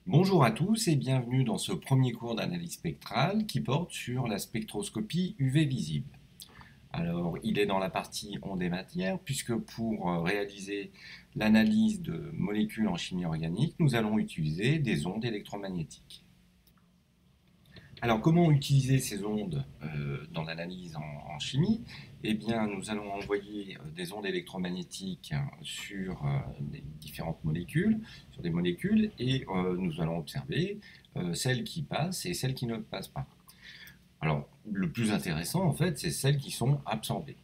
Bonjour à tous et bienvenue dans ce premier cours d'analyse spectrale qui porte sur la spectroscopie UV visible. Alors, il est dans la partie ondes et matières puisque pour réaliser l'analyse de molécules en chimie organique, nous allons utiliser des ondes électromagnétiques. Alors, comment utiliser ces ondes dans l'analyse en chimie? Eh bien, nous allons envoyer des ondes électromagnétiques sur des différentes molécules, sur des molécules, et nous allons observer celles qui passent et celles qui ne passent pas. Alors, le plus intéressant, en fait, c'est celles qui sont absorbées.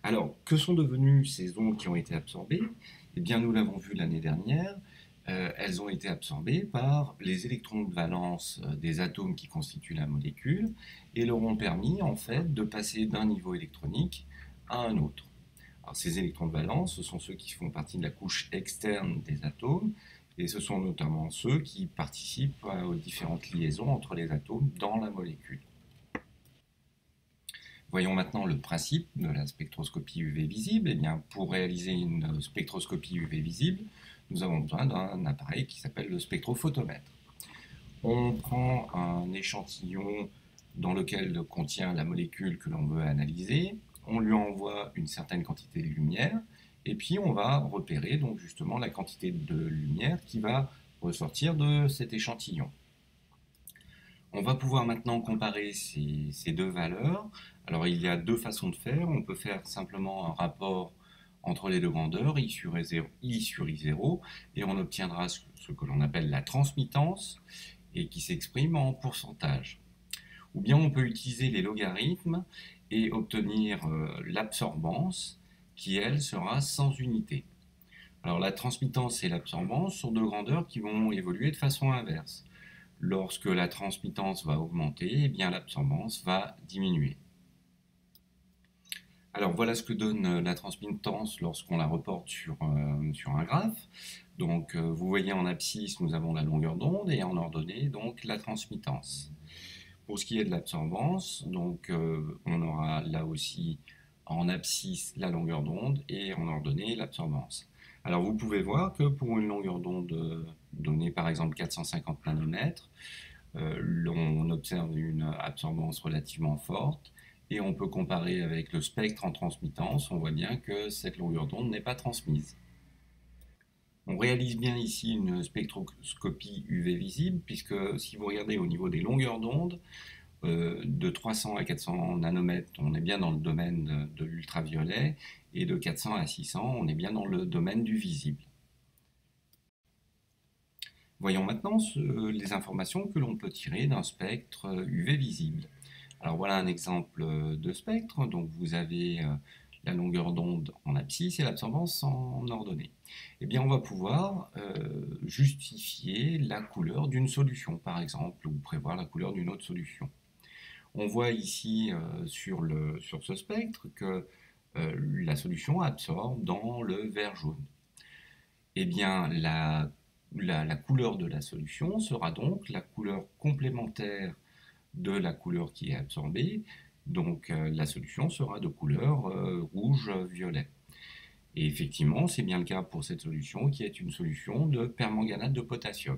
Alors, que sont devenues ces ondes qui ont été absorbées? Eh bien, nous l'avons vu l'année dernière, elles ont été absorbées par les électrons de valence des atomes qui constituent la molécule et leur ont permis, en fait, de passer d'un niveau électronique à un autre. Alors, ces électrons de valence, ce sont ceux qui font partie de la couche externe des atomes, et ce sont notamment ceux qui participent aux différentes liaisons entre les atomes dans la molécule. Voyons maintenant le principe de la spectroscopie UV visible. Eh bien, pour réaliser une spectroscopie UV visible, nous avons besoin d'un appareil qui s'appelle le spectrophotomètre. On prend un échantillon dans lequel contient la molécule que l'on veut analyser, on lui envoie une certaine quantité de lumière, et puis on va repérer donc justement la quantité de lumière qui va ressortir de cet échantillon. On va pouvoir maintenant comparer ces deux valeurs. Alors il y a deux façons de faire. On peut faire simplement un rapport entre les deux grandeurs, I sur I0, et on obtiendra ce que l'on appelle la transmittance, et qui s'exprime en pourcentage. Ou bien on peut utiliser les logarithmes et obtenir l'absorbance, qui elle sera sans unité. Alors la transmittance et l'absorbance sont deux grandeurs qui vont évoluer de façon inverse. Lorsque la transmittance va augmenter, eh bien l'absorbance va diminuer. Alors voilà ce que donne la transmittance lorsqu'on la reporte sur un graphe. Donc vous voyez en abscisse, nous avons la longueur d'onde et en ordonnée, donc la transmittance. Pour ce qui est de l'absorbance, donc on aura là aussi en abscisse la longueur d'onde et en ordonnée l'absorbance. Alors vous pouvez voir que pour une longueur d'onde donnée par exemple 450 nanomètres, on observe une absorbance relativement forte et on peut comparer avec le spectre en transmittance, on voit bien que cette longueur d'onde n'est pas transmise. On réalise bien ici une spectroscopie UV visible puisque si vous regardez au niveau des longueurs d'onde, de 300 à 400 nanomètres, on est bien dans le domaine de l'ultraviolet, et de 400 à 600, on est bien dans le domaine du visible. Voyons maintenant les informations que l'on peut tirer d'un spectre UV visible. Alors voilà un exemple de spectre. Donc vous avez la longueur d'onde en abscisse et l'absorbance en ordonnée. Eh bien on va pouvoir justifier la couleur d'une solution par exemple, ou prévoir la couleur d'une autre solution. On voit ici sur ce spectre que la solution absorbe dans le vert jaune. Eh bien, la couleur de la solution sera donc la couleur complémentaire de la couleur qui est absorbée. Donc, la solution sera de couleur rouge-violet. Et effectivement, c'est bien le cas pour cette solution qui est une solution de permanganate de potassium.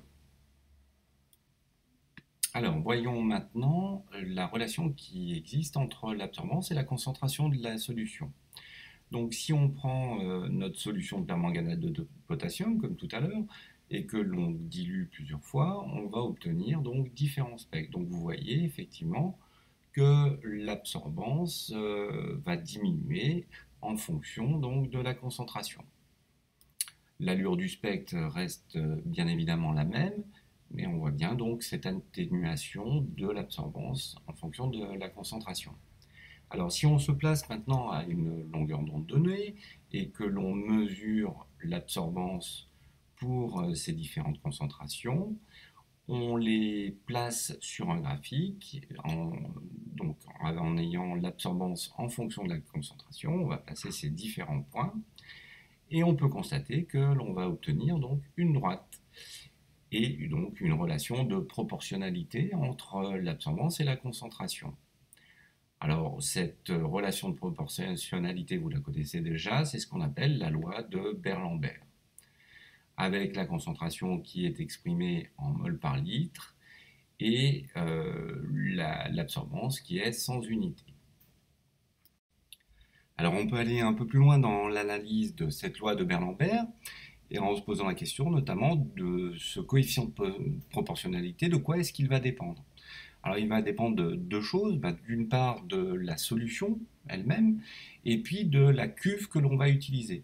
Alors, voyons maintenant la relation qui existe entre l'absorbance et la concentration de la solution. Donc, si on prend notre solution de permanganate de potassium, comme tout à l'heure, et que l'on dilue plusieurs fois, on va obtenir donc différents spectres. Donc, vous voyez effectivement que l'absorbance va diminuer en fonction donc, de la concentration. L'allure du spectre reste bien évidemment la même, mais on voit bien donc cette atténuation de l'absorbance en fonction de la concentration. Alors si on se place maintenant à une longueur d'onde donnée et que l'on mesure l'absorbance pour ces différentes concentrations, on les place sur un graphique, donc en ayant l'absorbance en fonction de la concentration, on va placer ces différents points et on peut constater que l'on va obtenir donc une droite et donc une relation de proportionnalité entre l'absorbance et la concentration. Alors cette relation de proportionnalité, vous la connaissez déjà, c'est ce qu'on appelle la loi de Beer-Lambert. avec la concentration qui est exprimée en mol par litre et l'absorbance qui est sans unité. Alors on peut aller un peu plus loin dans l'analyse de cette loi de Berlambert et en se posant la question notamment de ce coefficient de proportionnalité, de quoi est-ce qu'il va dépendre? Alors il va dépendre de deux choses, d'une part de la solution elle-même et puis de la cuve que l'on va utiliser.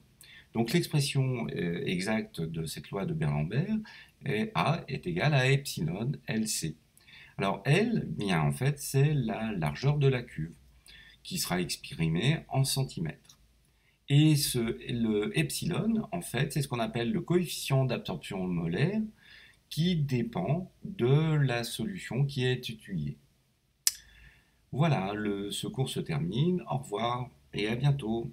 Donc l'expression exacte de cette loi de Berlambert est A est égal à epsilon LC. Alors L, bien en fait, c'est la largeur de la cuve qui sera exprimée en centimètres. Et le epsilon, en fait, c'est ce qu'on appelle le coefficient d'absorption molaire qui dépend de la solution qui est étudiée. Voilà, ce cours se termine. Au revoir et à bientôt.